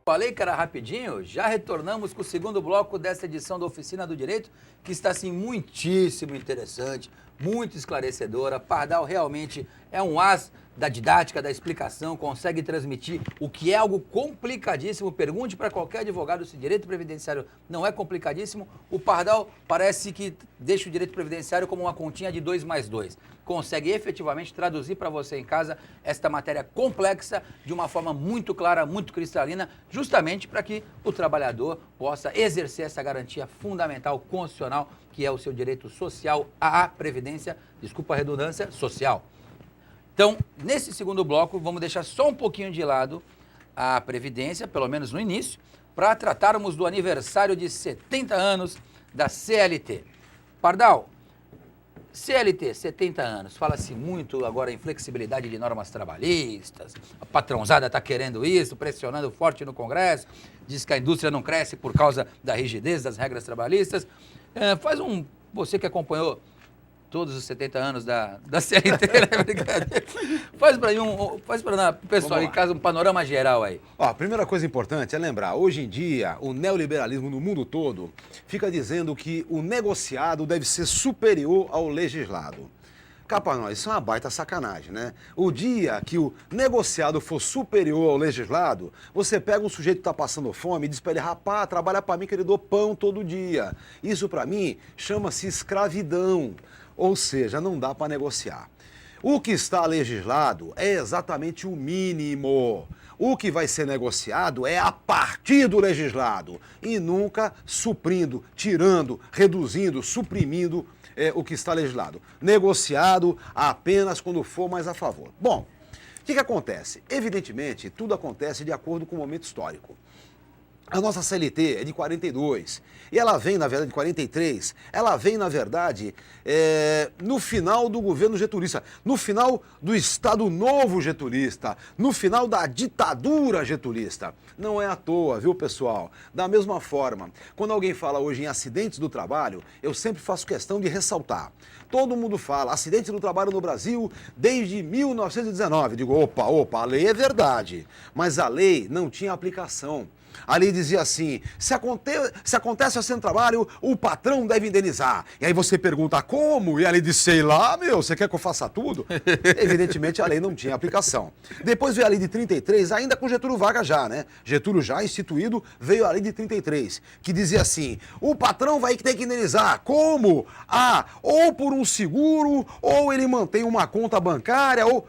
Falei que era rapidinho, já retornamos com o segundo bloco dessa edição da Oficina do Direito, que está assim muitíssimo interessante, muito esclarecedora. Pardal realmente é um as da didática, da explicação, consegue transmitir o que é algo complicadíssimo. Pergunte para qualquer advogado se direito previdenciário não é complicadíssimo. O Pardal parece que deixa o direito previdenciário como uma continha de 2 mais 2. Consegue efetivamente traduzir para você em casa esta matéria complexa de uma forma muito clara, muito cristalina, justamente para que o trabalhador possa exercer essa garantia fundamental constitucional, que é o seu direito social à previdência, desculpa a redundância, social. Então, nesse segundo bloco, vamos deixar só um pouquinho de lado a Previdência, pelo menos no início, para tratarmos do aniversário de 70 anos da CLT. Pardal, CLT, 70 anos, fala-se muito agora em flexibilidade de normas trabalhistas, a patrãozada está querendo isso, pressionando forte no Congresso, diz que a indústria não cresce por causa da rigidez das regras trabalhistas. Você que acompanhou todos os 70 anos da CLT, né? Brincadeira. Faz para o pessoal em casa um panorama geral aí. Ó, a primeira coisa importante é lembrar, hoje em dia, o neoliberalismo no mundo todo fica dizendo que o negociado deve ser superior ao legislado. Cá pra nós, isso é uma baita sacanagem, né? O dia que o negociado for superior ao legislado, você pega um sujeito que tá passando fome e diz pra ele, rapaz, trabalha pra mim que ele dou pão todo dia. Isso pra mim chama-se escravidão. Ou seja, não dá para negociar. O que está legislado é exatamente o mínimo. O que vai ser negociado é a partir do legislado e nunca suprindo, tirando, reduzindo, suprimindo o que está legislado. Negociado apenas quando for mais a favor. Bom, o que acontece? Evidentemente, tudo acontece de acordo com o momento histórico. A nossa CLT é de 42 e ela vem, na verdade, de 43. Ela vem, na verdade, no final do governo getulista, no final do Estado Novo getulista, no final da ditadura getulista. Não é à toa, viu, pessoal? Da mesma forma, quando alguém fala hoje em acidentes do trabalho, eu sempre faço questão de ressaltar. Todo mundo fala acidentes do trabalho no Brasil desde 1919. Digo, opa, a lei é verdade, mas a lei não tinha aplicação. A lei dizia assim, se acontece acidente no trabalho, o patrão deve indenizar. E aí você pergunta, como? E a lei diz, sei lá, você quer que eu faça tudo? Evidentemente a lei não tinha aplicação. Depois veio a lei de 33, ainda com Getúlio Vargas já, né? Getúlio já instituído, veio a lei de 33, que dizia assim, o patrão vai ter que indenizar. Como? Ou por um seguro, ou ele mantém uma conta bancária, ou...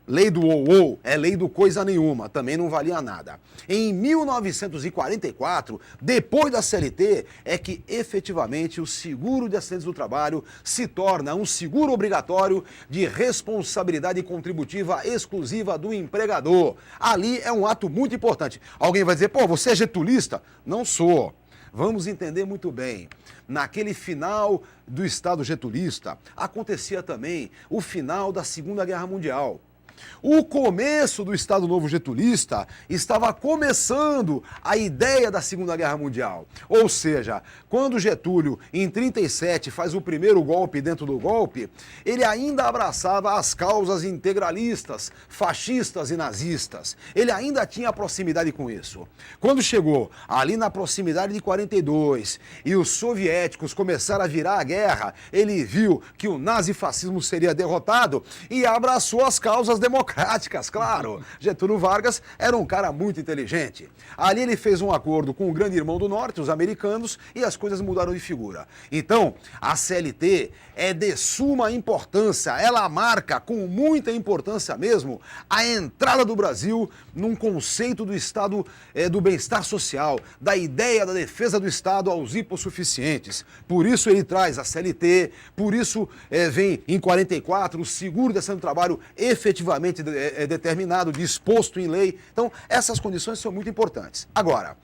Lei do ou, é lei do coisa nenhuma, também não valia nada. Em 1944, depois da CLT, é que efetivamente o seguro de acidentes do trabalho se torna um seguro obrigatório de responsabilidade contributiva exclusiva do empregador. Ali é um ato muito importante. Alguém vai dizer, você é getulista? Não sou. Vamos entender muito bem. Naquele final do Estado getulista, acontecia também o final da Segunda Guerra Mundial. O começo do Estado Novo getulista estava começando a ideia da Segunda Guerra Mundial. Ou seja, quando Getúlio, em 37, faz o primeiro golpe dentro do golpe, ele ainda abraçava as causas integralistas, fascistas e nazistas. Ele ainda tinha proximidade com isso. Quando chegou ali na proximidade de 42 e os soviéticos começaram a virar a guerra, ele viu que o nazifascismo seria derrotado e abraçou as causas democráticas, claro. Getúlio Vargas era um cara muito inteligente. Ali ele fez um acordo com o grande irmão do norte, os americanos, e as coisas mudaram de figura. Então, a CLT é de suma importância, ela marca com muita importância mesmo a entrada do Brasil num conceito do Estado do bem-estar social, da ideia da defesa do Estado aos hipossuficientes. Por isso ele traz a CLT, por isso vem em 44 o seguro de acidente do trabalho efetivamente determinado, disposto em lei. Então, essas condições são muito importantes. Agora,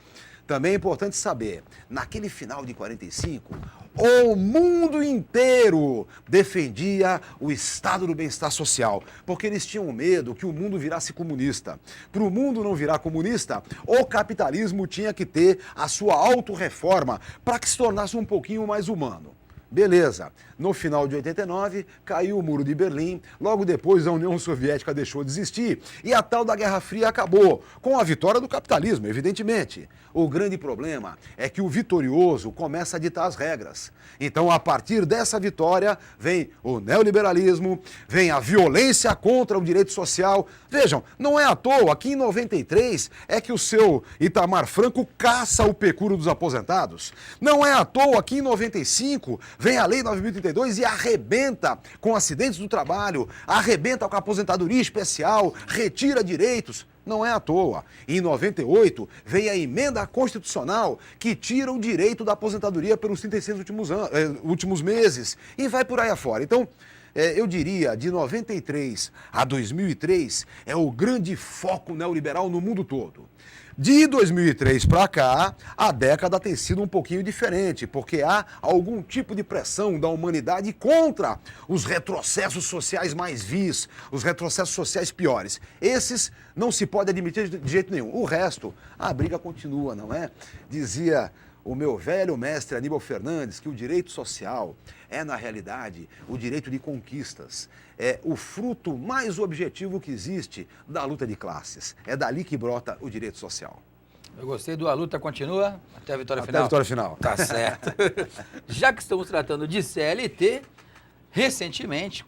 também é importante saber, naquele final de 45, o mundo inteiro defendia o estado do bem-estar social, porque eles tinham medo que o mundo virasse comunista. Para o mundo não virar comunista, o capitalismo tinha que ter a sua autorreforma para que se tornasse um pouquinho mais humano. Beleza. No final de 89, caiu o Muro de Berlim. Logo depois, a União Soviética deixou de existir e a tal da Guerra Fria acabou, com a vitória do capitalismo, evidentemente. O grande problema é que o vitorioso começa a ditar as regras. Então, a partir dessa vitória, vem o neoliberalismo, vem a violência contra o direito social. Vejam, não é à toa que em 93 é que o seu Itamar Franco caça o pecúrio dos aposentados. Não é à toa que em 95 vem a Lei 9.032 e arrebenta com acidentes do trabalho, arrebenta com a aposentadoria especial, retira direitos. Não é à toa. Em 98, veio a emenda constitucional que tira o direito da aposentadoria pelos 36 últimos meses e vai por aí afora. Então, eu diria, de 93 a 2003, é o grande foco neoliberal no mundo todo. De 2003 para cá, a década tem sido um pouquinho diferente, porque há algum tipo de pressão da humanidade contra os retrocessos sociais mais vis, os retrocessos sociais piores. Esses não se pode admitir de jeito nenhum. O resto, a briga continua, não é? Dizia o meu velho mestre Aníbal Fernandes que o direito social é, na realidade, o direito de conquistas. É o fruto mais objetivo que existe da luta de classes. É dali que brota o direito social. Eu gostei do A Luta Continua até a vitória final. Até a vitória final. Tá certo. Já que estamos tratando de CLT, recentemente,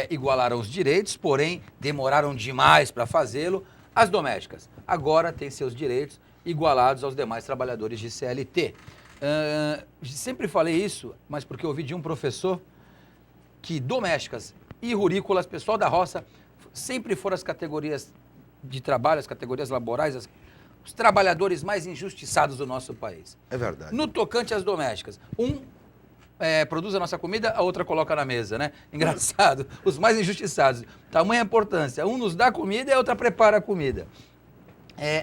igualaram os direitos, porém demoraram demais para fazê-lo, as domésticas. Agora têm seus direitos igualados aos demais trabalhadores de CLT. Sempre falei isso, mas porque eu ouvi de um professor que domésticas e rurícolas, pessoal da roça, sempre foram as categorias de trabalho, as categorias laborais, os trabalhadores mais injustiçados do nosso país. É verdade. No tocante às domésticas, produz a nossa comida, a outra coloca na mesa, né? Engraçado, os mais injustiçados. Tamanha importância, um nos dá comida e a outra prepara a comida.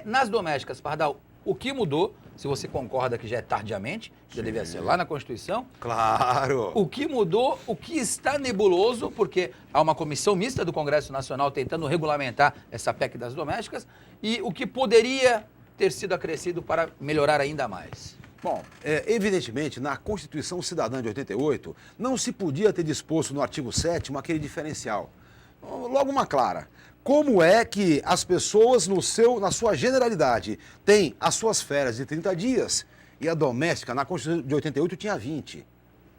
Nas domésticas, Pardal, o que mudou, se você concorda que já é tardiamente, já devia ser lá na Constituição. Claro! O que mudou, o que está nebuloso, porque há uma comissão mista do Congresso Nacional tentando regulamentar essa PEC das domésticas, e o que poderia ter sido acrescido para melhorar ainda mais. Bom, evidentemente, na Constituição Cidadã de 88, não se podia ter disposto no artigo 7º aquele diferencial. Logo uma clara. Como é que as pessoas, na sua generalidade, têm as suas férias de 30 dias e a doméstica, na Constituição de 88, tinha 20?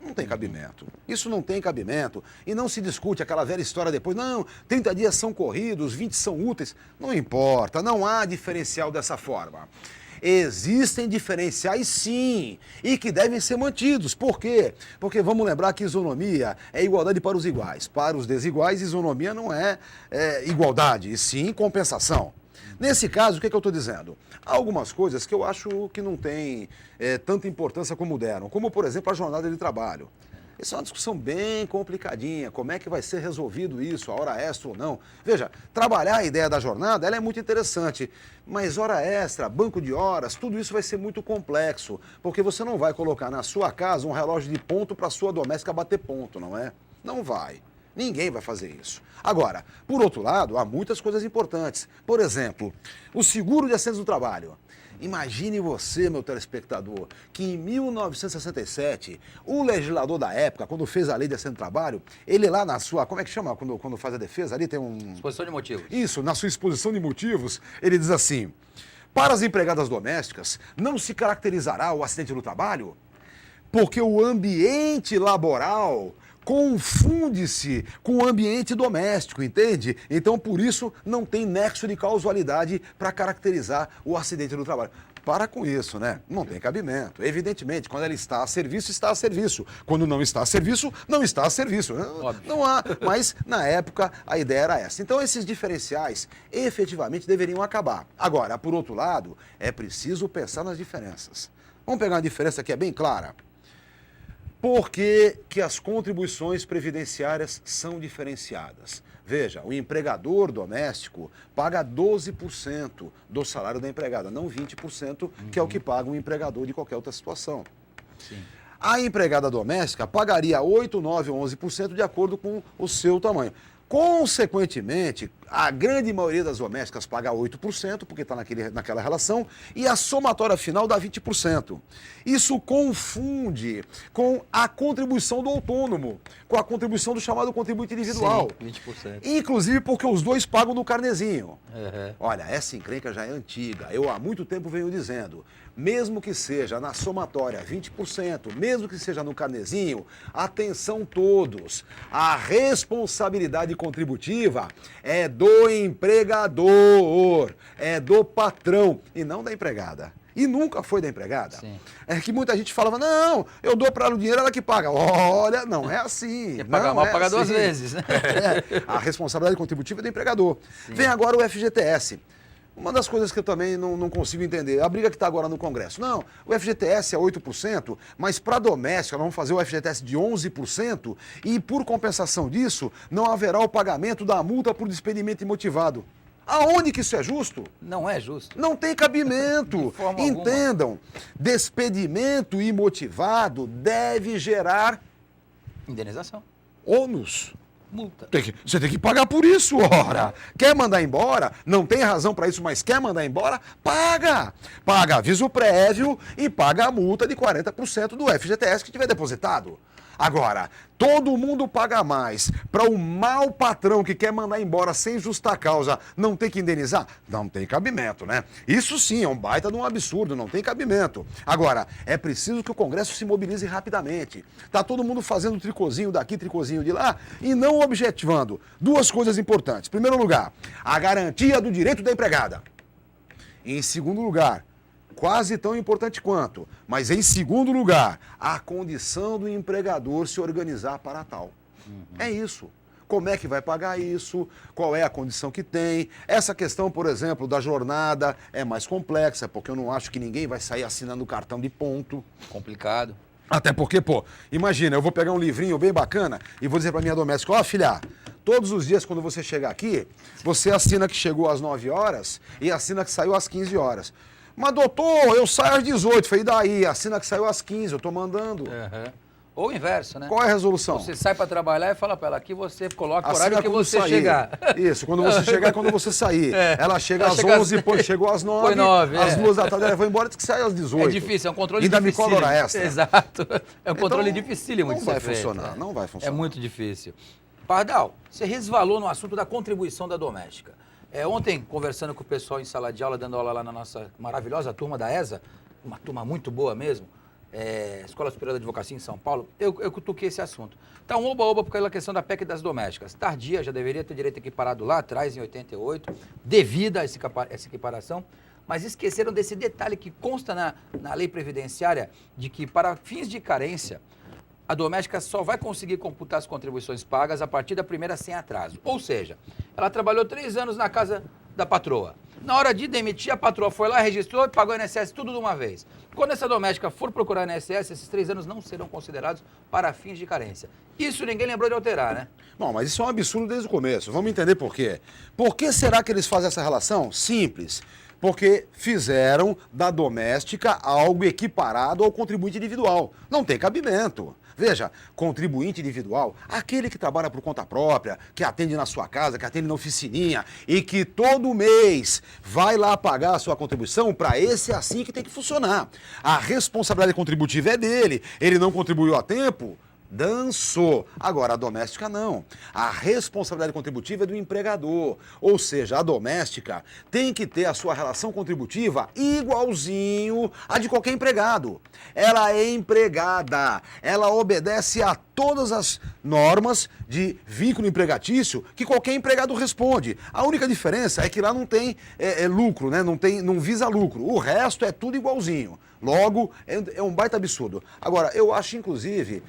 Não tem cabimento. Isso não tem cabimento. E não se discute aquela velha história depois. Não, 30 dias são corridos, 20 são úteis. Não importa, não há diferencial dessa forma. Existem diferenciais, sim, e que devem ser mantidos. Por quê? Porque vamos lembrar que isonomia é igualdade para os iguais. Para os desiguais, isonomia não é igualdade, e sim compensação. Nesse caso, o que eu estou dizendo? Há algumas coisas que eu acho que não têm tanta importância como deram, como, por exemplo, a jornada de trabalho. Isso é uma discussão bem complicadinha, como é que vai ser resolvido isso, a hora extra ou não. Veja, trabalhar a ideia da jornada, ela é muito interessante, mas hora extra, banco de horas, tudo isso vai ser muito complexo, porque você não vai colocar na sua casa um relógio de ponto para a sua doméstica bater ponto, não é? Não vai. Ninguém vai fazer isso. Agora, por outro lado, há muitas coisas importantes. Por exemplo, o seguro de acidentes do trabalho. Imagine você, meu telespectador, que em 1967, o legislador da época, quando fez a lei de acidente do trabalho, ele lá na sua, como é que chama quando faz a defesa? Ali tem um... Exposição de motivos. Isso, na sua exposição de motivos, ele diz assim: para as empregadas domésticas, não se caracterizará o acidente no trabalho, porque o ambiente laboral confunde-se com o ambiente doméstico, entende? Então, por isso, não tem nexo de causalidade para caracterizar o acidente no trabalho. Para com isso, né? Não tem cabimento. Evidentemente, quando ela está a serviço, está a serviço. Quando não está a serviço, não está a serviço. Óbvio. Não há, mas na época a ideia era essa. Então, esses diferenciais efetivamente deveriam acabar. Agora, por outro lado, é preciso pensar nas diferenças. Vamos pegar uma diferença que é bem clara. Por que as contribuições previdenciárias são diferenciadas? Veja, o empregador doméstico paga 12% do salário da empregada, não 20%, que é o que paga um empregador de qualquer outra situação. Sim. A empregada doméstica pagaria 8%, 9% ou 11% de acordo com o seu tamanho. Consequentemente, a grande maioria das domésticas paga 8%, porque está naquela relação, e a somatória final dá 20%. Isso confunde com a contribuição do autônomo, com a contribuição do chamado contribuinte individual. Sim, 20%. Inclusive porque os dois pagam no carnezinho. Uhum. Olha, essa encrenca já é antiga. Eu há muito tempo venho dizendo, mesmo que seja na somatória 20%, mesmo que seja no carnezinho, atenção todos, a responsabilidade contributiva é do empregador, é do patrão e não da empregada. E nunca foi da empregada. Sim. É que muita gente falava, não, eu dou para ela o dinheiro, ela que paga. Olha, não é assim. Quer pagar mal, paga duas vezes, né? A responsabilidade contributiva é do empregador. Sim. Vem agora o FGTS. Uma das coisas que eu também não consigo entender, a briga que está agora no Congresso. Não, o FGTS é 8%, mas para doméstica nós vamos fazer o FGTS de 11% e por compensação disso não haverá o pagamento da multa por despedimento imotivado. Aonde que isso é justo? Não é justo. Não tem cabimento. De forma Entendam, despedimento imotivado deve gerar Indenização. ônus. Multa. Você tem que pagar por isso, ora. Quer mandar embora? Não tem razão para isso, mas quer mandar embora? Paga. Paga aviso prévio e paga a multa de 40% do FGTS que tiver depositado. Agora, todo mundo paga mais para o mau patrão que quer mandar embora sem justa causa não ter que indenizar? Não tem cabimento, né? Isso sim é um baita de um absurdo, não tem cabimento. Agora, é preciso que o Congresso se mobilize rapidamente. Tá todo mundo fazendo tricôzinho daqui, tricôzinho de lá e não objetivando duas coisas importantes. Em primeiro lugar, a garantia do direito da empregada. Em segundo lugar, quase tão importante quanto, mas em segundo lugar, a condição do empregador se organizar para tal. É isso. Como é que vai pagar isso? Qual é a condição que tem? Essa questão, por exemplo, da jornada é mais complexa, porque eu não acho que ninguém vai sair assinando cartão de ponto. Complicado. Até porque, pô, imagina, eu vou pegar um livrinho bem bacana e vou dizer para minha doméstica, ó, filha, todos os dias quando você chegar aqui, você assina que chegou às 9 horas e assina que saiu às 15 horas. Mas, doutor, eu saio às 18. Falei, daí? Assina que saiu às 15, eu tô mandando. Uhum. Ou o inverso, né? Qual é a resolução? Você sai para trabalhar e fala para ela, aqui você coloca o Assina horário que quando você sair. chegar. Isso, quando você chegar é quando você sair. Ela chega Ela às chega 11, pô, chegou às 9, Foi 9, às 2 da tarde ela vai embora, diz que sai às 18. É difícil, é um controle Ainda difícil. me cobra hora extra. Exato. É um controle Então, dificílimo de não ser vai feito, funcionar, né? não vai funcionar. É muito difícil. Pardal, você resvalou no assunto da contribuição da doméstica. Ontem, conversando com o pessoal em sala de aula, dando aula lá na nossa maravilhosa turma da ESA, uma turma muito boa mesmo, Escola Superior da Advocacia em São Paulo, eu cutuquei esse assunto. Tá um oba-oba por causa da questão da PEC das domésticas. Tardia, já deveria ter direito equiparado lá atrás, em 88, devido a essa equiparação, mas esqueceram desse detalhe que consta na lei previdenciária, de que para fins de carência, a doméstica só vai conseguir computar as contribuições pagas a partir da primeira sem atraso. Ou seja, ela trabalhou 3 anos na casa da patroa. Na hora de demitir, a patroa foi lá, registrou e pagou o INSS tudo de uma vez. Quando essa doméstica for procurar o INSS, esses 3 anos não serão considerados para fins de carência. Isso ninguém lembrou de alterar, né? Bom, mas isso é um absurdo desde o começo. Vamos entender por quê. Por que será que eles fazem essa relação? Simples. Porque fizeram da doméstica algo equiparado ao contribuinte individual. Não tem cabimento. Veja, contribuinte individual, aquele que trabalha por conta própria, que atende na sua casa, que atende na oficininha e que todo mês vai lá pagar a sua contribuição, para esse é assim que tem que funcionar. A responsabilidade contributiva é dele, ele não contribuiu a tempo, dançou. Agora, a doméstica não. A responsabilidade contributiva é do empregador. Ou seja, a doméstica tem que ter a sua relação contributiva igualzinho a de qualquer empregado. Ela é empregada. Ela obedece a todas as normas de vínculo empregatício que qualquer empregado responde. A única diferença é que lá não tem lucro, né? Não visa lucro. O resto é tudo igualzinho. Logo, é um baita absurdo. Agora, eu acho, inclusive,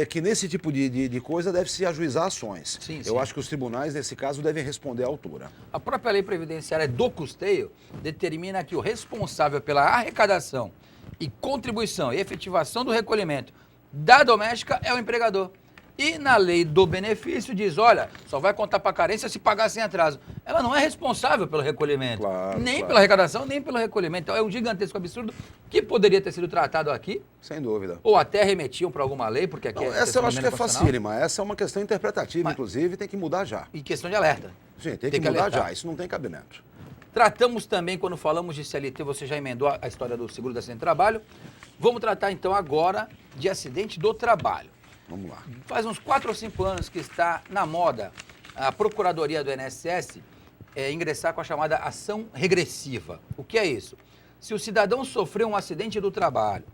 que nesse tipo de coisa deve-se ajuizar ações. Sim, eu acho que os tribunais, nesse caso, devem responder à altura. A própria lei previdenciária do custeio determina que o responsável pela arrecadação e contribuição e efetivação do recolhimento da doméstica é o empregador. E na lei do benefício diz, olha, só vai contar para carência se pagar sem atraso. Ela não é responsável pelo recolhimento, nem pela arrecadação, nem pelo recolhimento. Então é um gigantesco absurdo que poderia ter sido tratado aqui. Sem dúvida. Ou até remetiam para alguma lei, porque aqui Não, essa eu acho que é facílima. Essa é uma questão interpretativa, inclusive, tem que mudar já. E questão de alerta. Gente, tem que mudar alertar. Já. Isso não tem cabimento. Tratamos também, quando falamos de CLT, você já emendou a história do seguro do acidente de trabalho. Vamos tratar, então, agora de acidente do trabalho. Vamos lá. Faz uns 4 ou 5 anos que está na moda a Procuradoria do INSS ingressar com a chamada ação regressiva. O que é isso? Se o cidadão sofreu um acidente do trabalho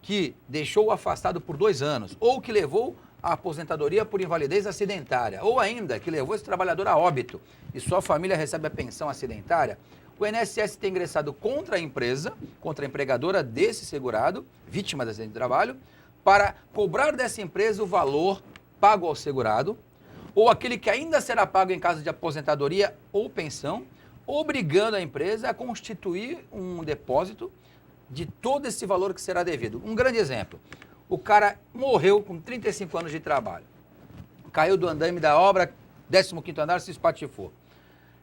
que deixou-o afastado por 2 anos, ou que levou à aposentadoria por invalidez acidentária, ou ainda que levou esse trabalhador a óbito e sua família recebe a pensão acidentária, o INSS tem ingressado contra a empresa, contra a empregadora desse segurado, vítima de acidente de trabalho, para cobrar dessa empresa o valor pago ao segurado, ou aquele que ainda será pago em caso de aposentadoria ou pensão, obrigando a empresa a constituir um depósito de todo esse valor que será devido. Um grande exemplo, o cara morreu com 35 anos de trabalho, caiu do andaime da obra, 15º andar, se espatifou.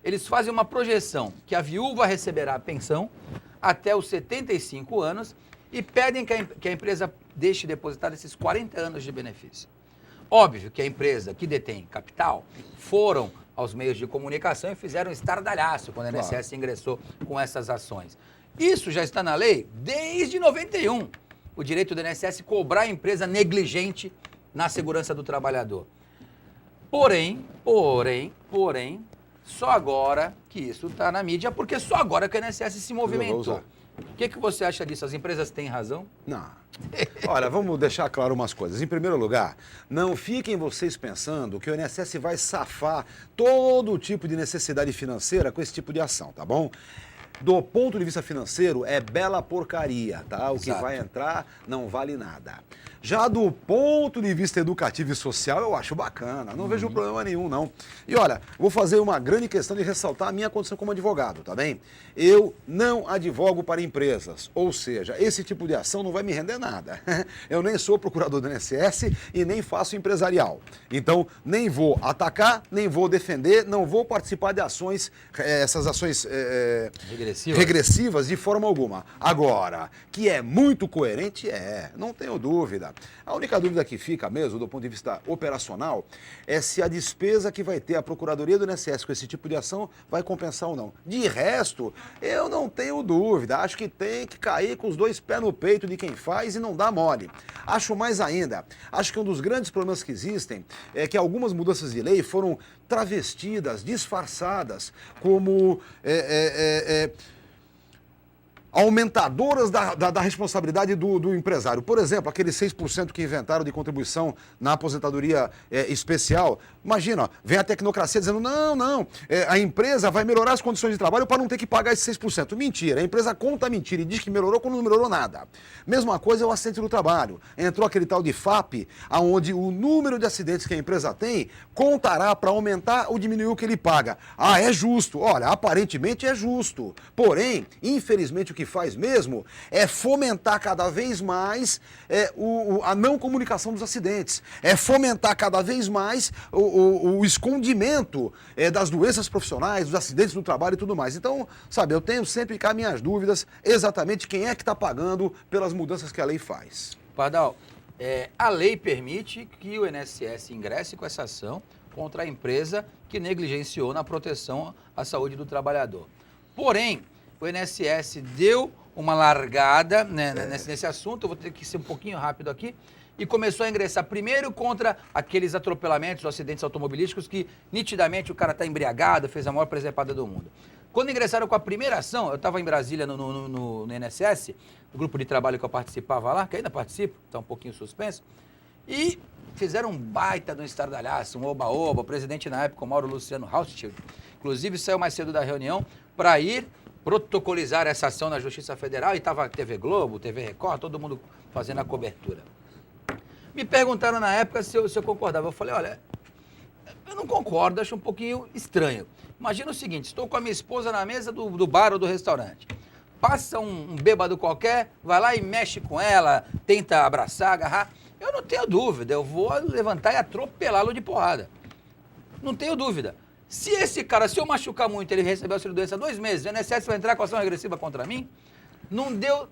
Eles fazem uma projeção que a viúva receberá a pensão até os 75 anos e pedem que a empresa deixe depositar esses 40 anos de benefício. Óbvio que a empresa que detém capital foram aos meios de comunicação e fizeram estardalhaço quando a INSS ingressou com essas ações. Isso já está na lei desde 91. O direito do INSS cobrar a empresa negligente na segurança do trabalhador. Porém, só agora que isso está na mídia, porque só agora que o INSS se movimentou. O que você acha disso? As empresas têm razão? Não. Olha, vamos deixar claro umas coisas. Em primeiro lugar, não fiquem vocês pensando que o INSS vai safar todo tipo de necessidade financeira com esse tipo de ação, tá bom? Do ponto de vista financeiro, é bela porcaria, tá? O que vai entrar não vale nada. Já do ponto de vista educativo e social, eu acho bacana, não vejo problema nenhum, não. E olha, vou fazer uma grande questão de ressaltar a minha condição como advogado, tá bem? Eu não advogo para empresas, ou seja, esse tipo de ação não vai me render nada. Eu nem sou procurador do INSS e nem faço empresarial. Então, nem vou atacar, nem vou defender, não vou participar de ações, essas ações regressivas de forma alguma. Agora, que é muito coerente, não tenho dúvida. A única dúvida que fica mesmo, do ponto de vista operacional, é se a despesa que vai ter a Procuradoria do INSS com esse tipo de ação vai compensar ou não. De resto, eu não tenho dúvida. Acho que tem que cair com os 2 pés no peito de quem faz e não dá mole. Acho mais ainda, acho que um dos grandes problemas que existem é que algumas mudanças de lei foram travestidas, disfarçadas, como aumentadoras da responsabilidade do empresário. Por exemplo, aqueles 6% que inventaram de contribuição na aposentadoria especial. Imagina, vem a tecnocracia dizendo, não, a empresa vai melhorar as condições de trabalho para não ter que pagar esses 6%. Mentira, a empresa conta mentira e diz que melhorou quando não melhorou nada. Mesma coisa é o acidente do trabalho. Entrou aquele tal de FAP, onde o número de acidentes que a empresa tem contará para aumentar ou diminuir o que ele paga. Ah, é justo. Olha, aparentemente é justo. Porém, infelizmente, o que faz mesmo é fomentar cada vez mais a não comunicação dos acidentes, é fomentar cada vez mais o escondimento das doenças profissionais, dos acidentes do trabalho e tudo mais. Então, sabe, eu tenho sempre cá minhas dúvidas exatamente quem é que está pagando pelas mudanças que a lei faz. Pardal, a lei permite que o INSS ingresse com essa ação contra a empresa que negligenciou na proteção à saúde do trabalhador. Porém, o INSS deu uma largada nesse assunto, eu vou ter que ser um pouquinho rápido aqui, e começou a ingressar primeiro contra aqueles atropelamentos ou acidentes automobilísticos que nitidamente o cara está embriagado, fez a maior presepada do mundo. Quando ingressaram com a primeira ação, eu estava em Brasília no INSS, no grupo de trabalho que eu participava lá, que ainda participo, está um pouquinho suspenso, e fizeram um baita de um estardalhaço, um oba-oba, o presidente na época, o Mauro Luciano Hauschild, inclusive saiu mais cedo da reunião para ir protocolizar essa ação na Justiça Federal, e estava TV Globo, TV Record, todo mundo fazendo a cobertura. Me perguntaram na época se eu concordava. Eu falei, olha, eu não concordo, acho um pouquinho estranho. Imagina o seguinte, estou com a minha esposa na mesa do bar ou do restaurante. Passa um bêbado qualquer, vai lá e mexe com ela, tenta abraçar, agarrar. Eu não tenho dúvida, eu vou levantar e atropelá-lo de porrada. Não tenho dúvida. Se eu machucar muito, ele receber auxílio doença 2 meses, o INSS vai entrar com ação regressiva contra mim? Não deu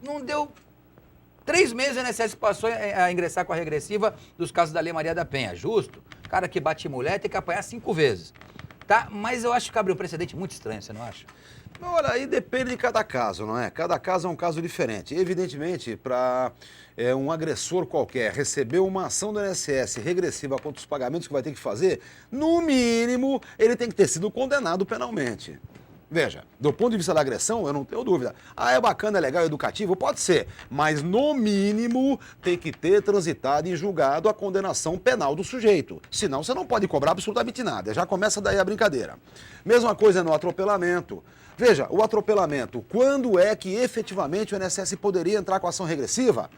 3 meses, o INSS passou a ingressar com a regressiva dos casos da Lei Maria da Penha. Justo? Cara que bate mulher tem que apanhar 5 vezes. Tá? Mas eu acho que abriu um precedente muito estranho, você não acha? Olha, aí depende de cada caso, não é? Cada caso é um caso diferente. Evidentemente, para um agressor qualquer receber uma ação do INSS regressiva contra os pagamentos que vai ter que fazer, no mínimo, ele tem que ter sido condenado penalmente. Veja, do ponto de vista da agressão, eu não tenho dúvida. Ah, é bacana, é legal, é educativo? Pode ser. Mas, no mínimo, tem que ter transitado e julgado a condenação penal do sujeito. Senão, você não pode cobrar absolutamente nada. Já começa daí a brincadeira. Mesma coisa no atropelamento. Veja, o atropelamento, quando é que efetivamente o INSS poderia entrar com ação regressiva?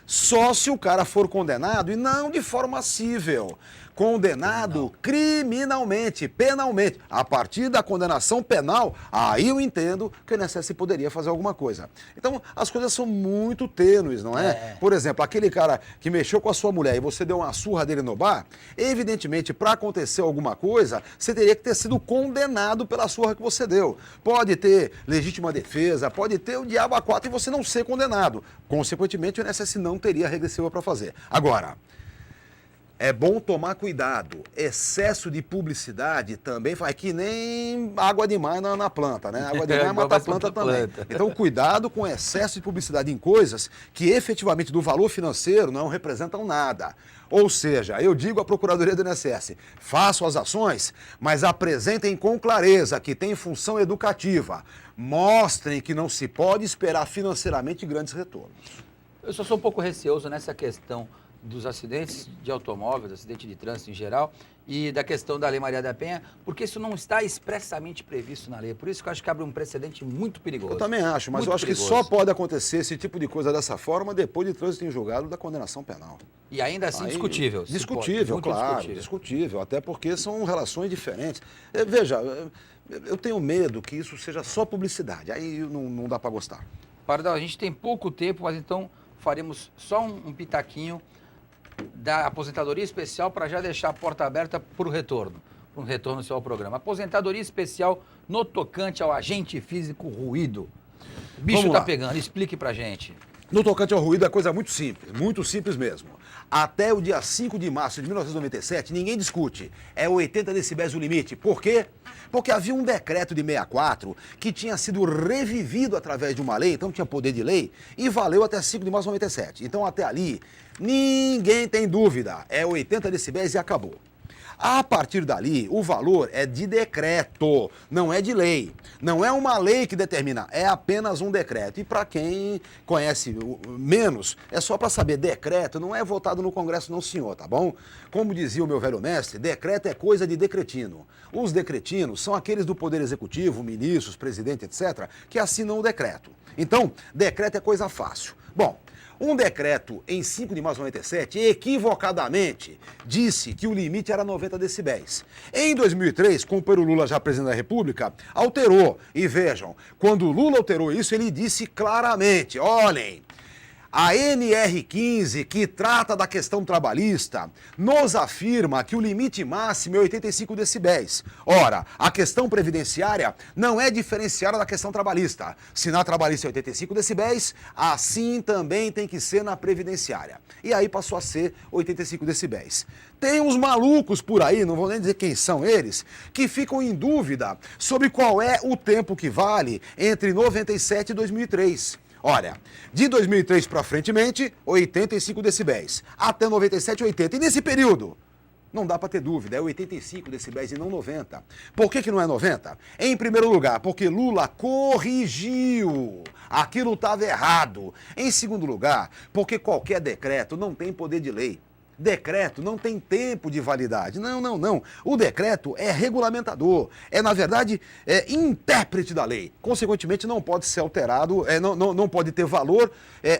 Só se o cara for condenado e não de forma cível. Condenado criminalmente, penalmente. A partir da condenação penal, aí eu entendo que o INSS poderia fazer alguma coisa. Então, as coisas são muito tênues, não é? Por exemplo, aquele cara que mexeu com a sua mulher e você deu uma surra dele no bar, evidentemente, para acontecer alguma coisa, você teria que ter sido condenado pela surra que você deu. Pode ter legítima defesa, pode ter o diabo a quatro e você não ser condenado. Consequentemente, o INSS não teria regressiva para fazer. Agora, é bom tomar cuidado. Excesso de publicidade também faz que nem água demais na planta, né? Água demais mata a planta também. Então, cuidado com excesso de publicidade em coisas que efetivamente do valor financeiro não representam nada. Ou seja, eu digo à Procuradoria do INSS, façam as ações, mas apresentem com clareza que tem função educativa. Mostrem que não se pode esperar financeiramente grandes retornos. Eu só sou um pouco receoso nessa questão dos acidentes de automóveis, acidente de trânsito em geral, e da questão da Lei Maria da Penha, porque isso não está expressamente previsto na lei. Por isso que eu acho que abre um precedente muito perigoso. Eu também acho, mas muito eu acho perigoso. Que só pode acontecer esse tipo de coisa dessa forma depois de trânsito em julgado da condenação penal. E ainda assim discutível. Discutível, claro, discutível, até porque são relações diferentes. Veja, eu tenho medo que isso seja só publicidade, aí não dá para gostar. Pardal, a gente tem pouco tempo, mas então faremos só um pitaquinho da aposentadoria especial para já deixar a porta aberta para o retorno seu ao programa. Aposentadoria especial no tocante ao agente físico ruído. O bicho tá pegando, explique pra gente. No tocante ao ruído é coisa muito simples mesmo. Até o dia 5 de março de 1997, ninguém discute. É 80 decibéis o limite. Por quê? Porque havia um decreto de 64 que tinha sido revivido através de uma lei, então tinha poder de lei, e valeu até 5 de março de 97. Então até ali, ninguém tem dúvida. É 80 decibéis e acabou. A partir dali, o valor é de decreto, não é de lei. Não é uma lei que determina, é apenas um decreto. E para quem conhece menos, é só para saber, decreto não é votado no Congresso não, senhor, tá bom? Como dizia o meu velho mestre, decreto é coisa de decretino. Os decretinos são aqueles do Poder Executivo, ministros, presidente, etc., que assinam o decreto. Então, decreto é coisa fácil. Bom, um decreto em 5 de março de 97, equivocadamente, disse que o limite era 90 decibéis. Em 2003, com o Pedro Lula já presidente da República, alterou. E vejam, quando o Lula alterou isso, ele disse claramente, olhem, a NR15, que trata da questão trabalhista, nos afirma que o limite máximo é 85 decibéis. Ora, a questão previdenciária não é diferenciada da questão trabalhista. Se na trabalhista é 85 decibéis, assim também tem que ser na previdenciária. E aí passou a ser 85 decibéis. Tem uns malucos por aí, não vou nem dizer quem são eles, que ficam em dúvida sobre qual é o tempo que vale entre 97 e 2003. Olha, de 2003 para frentemente, 85 decibéis. Até 97, 80. E nesse período, não dá para ter dúvida, é 85 decibéis e não 90. Por que não é 90? Em primeiro lugar, porque Lula corrigiu. Aquilo estava errado. Em segundo lugar, porque qualquer decreto não tem poder de lei. Decreto não tem tempo de validade. Não. O decreto é regulamentador. É, na verdade, intérprete da lei. Consequentemente, não pode ser alterado, não pode ter valor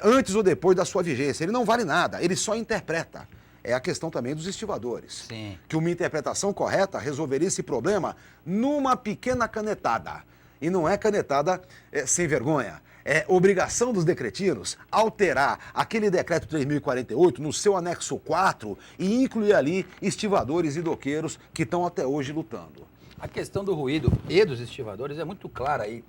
antes ou depois da sua vigência. Ele não vale nada, ele só interpreta. É a questão também dos estivadores. Sim. Que uma interpretação correta resolveria esse problema numa pequena canetada. E não é canetada sem vergonha. É obrigação dos decretinos alterar aquele decreto 3.048 no seu anexo 4 e incluir ali estivadores e doqueiros que estão até hoje lutando. A questão do ruído e dos estivadores é muito clara aí.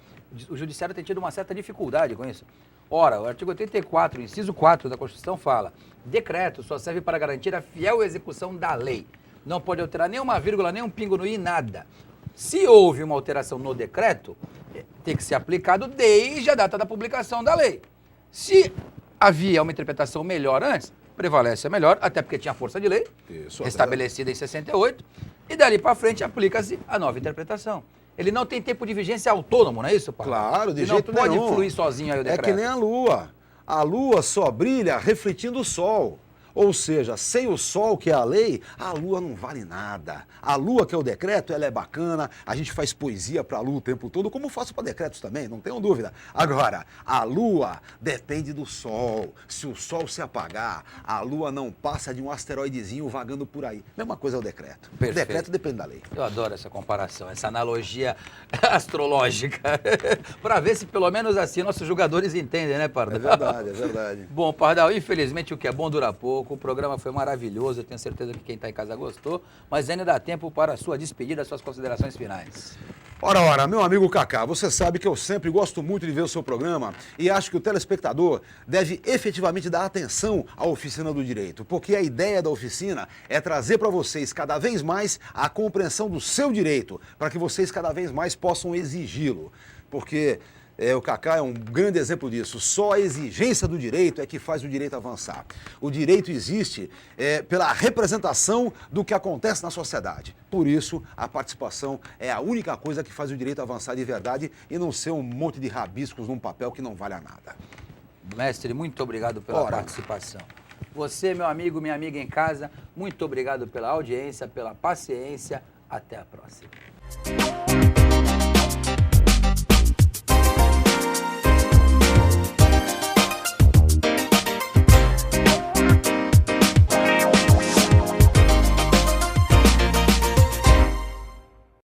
O judiciário tem tido uma certa dificuldade com isso. Ora, o artigo 84, inciso 4 da Constituição fala: decreto só serve para garantir a fiel execução da lei. Não pode alterar nenhuma vírgula, nem um pingo no i, nada. Se houve uma alteração no decreto, tem que ser aplicado desde a data da publicação da lei. Se havia uma interpretação melhor antes, prevalece a melhor, até porque tinha força de lei, estabelecida em 68, e dali para frente aplica-se a nova interpretação. Ele não tem tempo de vigência autônomo, não é isso, Paulo? Claro, de Ele jeito não nenhum. pode fluir sozinho aí o decreto. É que nem a Lua. A Lua só brilha refletindo o Sol. Ou seja, sem o Sol, que é a lei, a Lua não vale nada. A Lua, que é o decreto, ela é bacana, a gente faz poesia para a Lua o tempo todo, como faço para decretos também, não tenham dúvida. Agora, a Lua depende do Sol. Se o Sol se apagar, a Lua não passa de um asteroidezinho vagando por aí. Mesma coisa é o decreto. Perfeito. O decreto depende da lei. Eu adoro essa comparação, essa analogia astrológica, para ver se pelo menos assim nossos jogadores entendem, né, Pardal? É verdade, é verdade. Bom, Pardal, infelizmente o que é bom dura pouco, o programa foi maravilhoso, eu tenho certeza que quem está em casa gostou, mas ainda dá tempo para a sua despedida, suas considerações finais. Ora, meu amigo Cacá, você sabe que eu sempre gosto muito de ver o seu programa e acho que o telespectador deve efetivamente dar atenção à Oficina do Direito, porque a ideia da oficina é trazer para vocês cada vez mais a compreensão do seu direito, para que vocês cada vez mais possam exigi-lo, porque o Cacá é um grande exemplo disso. Só a exigência do direito é que faz o direito avançar. O direito existe pela representação do que acontece na sociedade. Por isso, a participação é a única coisa que faz o direito avançar de verdade e não ser um monte de rabiscos num papel que não vale a nada. Mestre, muito obrigado pela participação. Você, meu amigo, minha amiga em casa, muito obrigado pela audiência, pela paciência. Até a próxima.